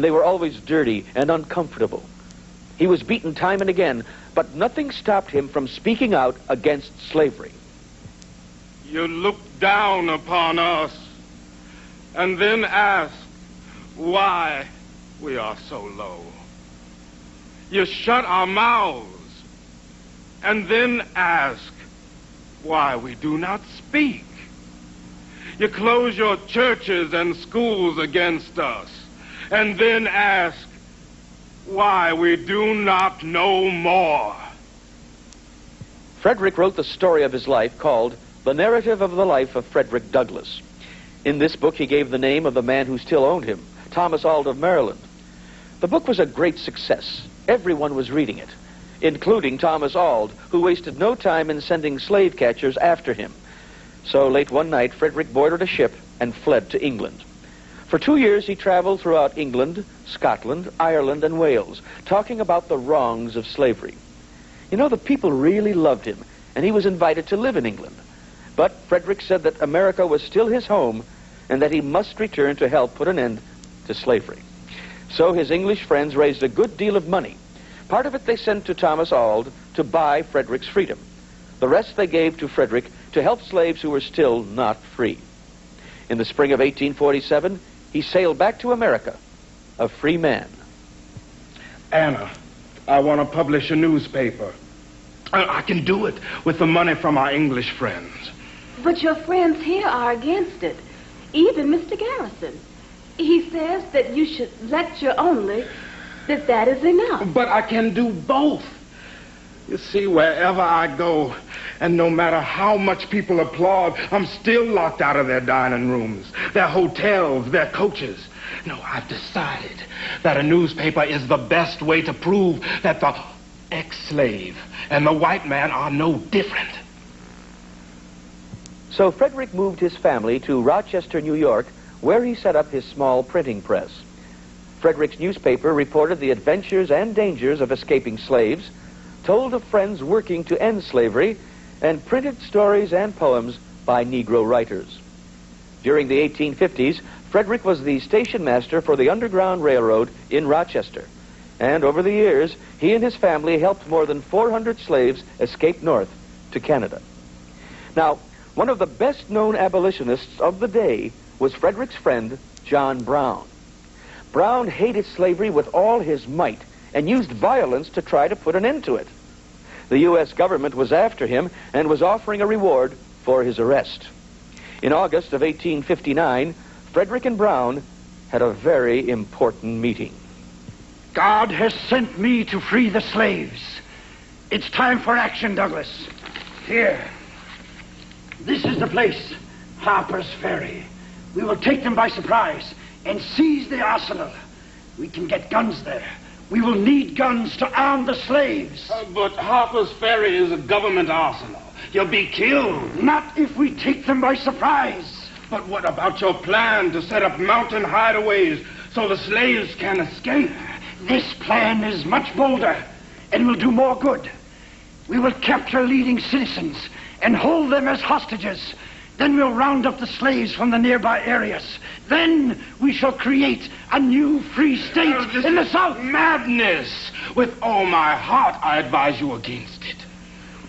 They were always dirty and uncomfortable. He was beaten time and again, but nothing stopped him from speaking out against slavery. You look down upon us and then ask why we are so low. You shut our mouths and then ask why we do not speak. You close your churches and schools against us and then ask why we do not know more. Frederick wrote the story of his life called The Narrative of the Life of Frederick Douglass. In this book, he gave the name of the man who still owned him, Thomas Auld of Maryland. The book was a great success. Everyone was reading it, including Thomas Auld, who wasted no time in sending slave catchers after him. So late one night, Frederick boarded a ship and fled to England. For 2 years, he traveled throughout England, Scotland, Ireland, and Wales, talking about the wrongs of slavery. You know, the people really loved him, and he was invited to live in England. But Frederick said that America was still his home and that he must return to help put an end to slavery. So his English friends raised a good deal of money. Part of it they sent to Thomas Auld to buy Frederick's freedom. The rest they gave to Frederick to help slaves who were still not free. In the spring of 1847, he sailed back to America, a free man. Anna, I want to publish a newspaper. I can do it with the money from our English friends. But your friends here are against it. Even Mr. Garrison. He says that you should lecture only, that is enough. But I can do both. You see, wherever I go, and no matter how much people applaud, I'm still locked out of their dining rooms, their hotels, their coaches. No, I've decided that a newspaper is the best way to prove that the ex-slave and the white man are no different. So Frederick moved his family to Rochester, New York, where he set up his small printing press. Frederick's newspaper reported the adventures and dangers of escaping slaves, told of friends working to end slavery, and printed stories and poems by Negro writers. During the 1850s, Frederick was the station master for the Underground Railroad in Rochester. And over the years, he and his family helped more than 400 slaves escape north to Canada. Now, one of the best-known abolitionists of the day was Frederick's friend, John Brown. Brown hated slavery with all his might and used violence to try to put an end to it. The U.S. government was after him and was offering a reward for his arrest. In August of 1859, Frederick and Brown had a very important meeting. God has sent me to free the slaves. It's time for action, Douglas. Here. This is the place, Harper's Ferry. We will take them by surprise and seize the arsenal. We can get guns there. We will need guns to arm the slaves. But Harper's Ferry is a government arsenal. You'll be killed. Not if we take them by surprise. But what about your plan to set up mountain hideaways so the slaves can escape? This plan is much bolder and will do more good. We will capture leading citizens and hold them as hostages. Then we'll round up the slaves from the nearby areas. Then we shall create a new free state in the South. Madness! With all my heart, I advise you against it.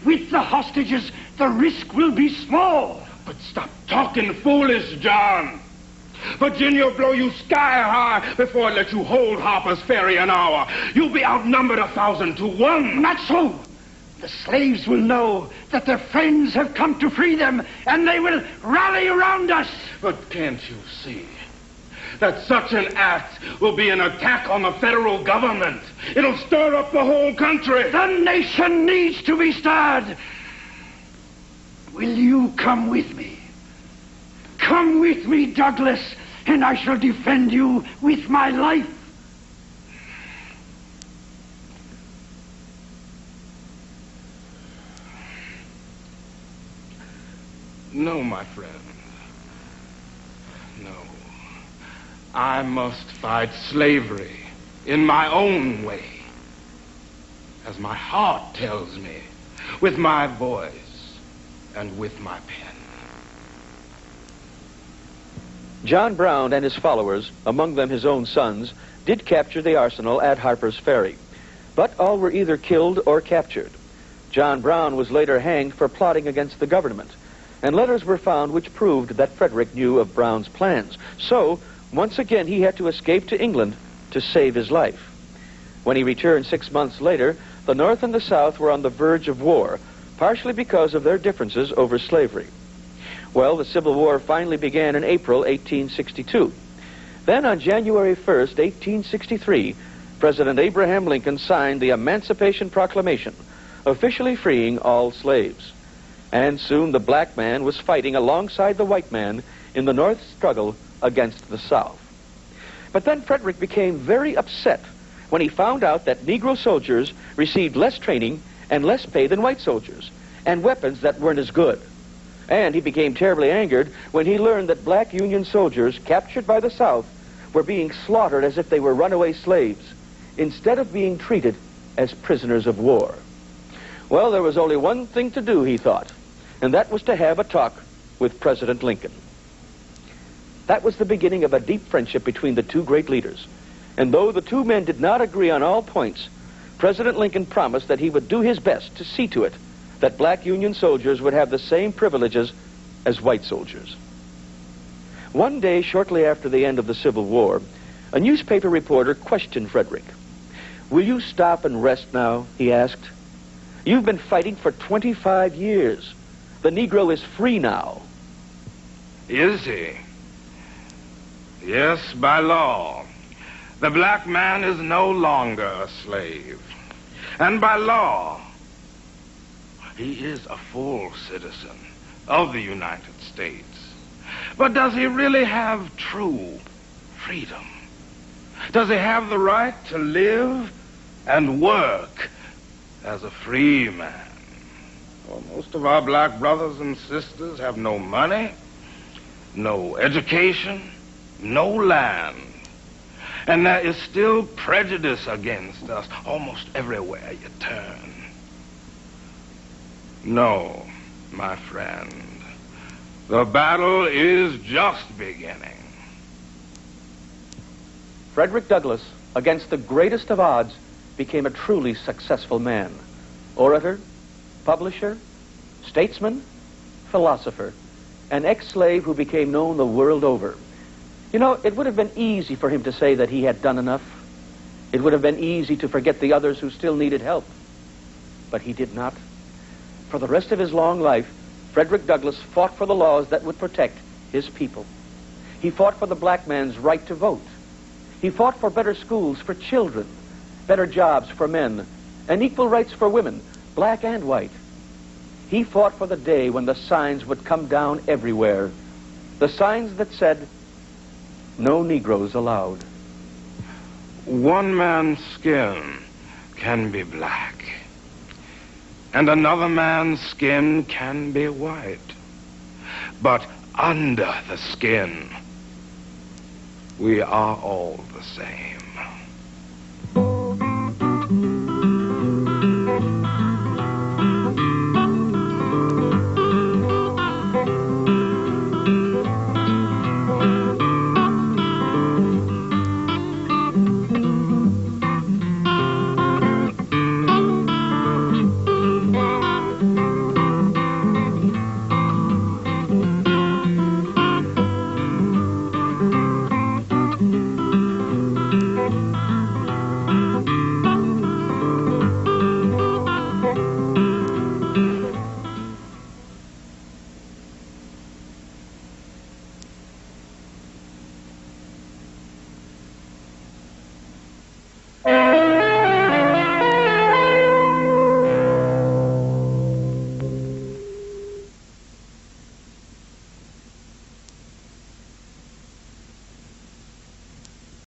With the hostages, the risk will be small. But stop talking foolish, John. Virginia will blow you sky high before it lets you hold Harper's Ferry an hour. You'll be outnumbered 1,000 to 1. Not so. The slaves will know that their friends have come to free them, and they will rally around us. But can't you see that such an act will be an attack on the federal government? It'll stir up the whole country. The nation needs to be stirred. Will you come with me? Come with me, Douglas, and I shall defend you with my life. No, my friend. No. I must fight slavery in my own way, as my heart tells me, with my voice and with my pen. John Brown and his followers, among them his own sons, did capture the arsenal at Harper's Ferry, but all were either killed or captured. John Brown was later hanged for plotting against the government, and letters were found which proved that Frederick knew of Brown's plans. So, once again, he had to escape to England to save his life. When he returned 6 months later, the North and the South were on the verge of war, partially because of their differences over slavery. Well, the Civil War finally began in April 1862. Then on January 1st, 1863, President Abraham Lincoln signed the Emancipation Proclamation, officially freeing all slaves. And soon the black man was fighting alongside the white man in the North's struggle against the South. But then Frederick became very upset when he found out that Negro soldiers received less training and less pay than white soldiers, and weapons that weren't as good. And he became terribly angered when he learned that black Union soldiers captured by the South were being slaughtered as if they were runaway slaves, instead of being treated as prisoners of war. Well, there was only one thing to do, he thought, and that was to have a talk with President Lincoln. That was the beginning of a deep friendship between the two great leaders. And though the two men did not agree on all points, President Lincoln promised that he would do his best to see to it that black Union soldiers would have the same privileges as white soldiers. One day, shortly after the end of the Civil War, a newspaper reporter questioned Frederick. "Will you stop and rest now?" he asked. "You've been fighting for 25 years. The Negro is free now." Is he? Yes, by law. The black man is no longer a slave. And by law, he is a full citizen of the United States. But does he really have true freedom? Does he have the right to live and work as a free man? Well, most of our black brothers and sisters have no money, no education, no land. And there is still prejudice against us almost everywhere you turn. No, my friend, the battle is just beginning. Frederick Douglass, against the greatest of odds, became a truly successful man. Orator, publisher, statesman, philosopher, an ex-slave who became known the world over. You know, it would have been easy for him to say that he had done enough. It would have been easy to forget the others who still needed help. But he did not. For the rest of his long life, Frederick Douglass fought for the laws that would protect his people. He fought for the black man's right to vote. He fought for better schools for children, better jobs for men, and equal rights for women, black and white. He fought for the day when the signs would come down everywhere, the signs that said, "No Negroes allowed." One man's skin can be black, and another man's skin can be white. But under the skin, we are all the same.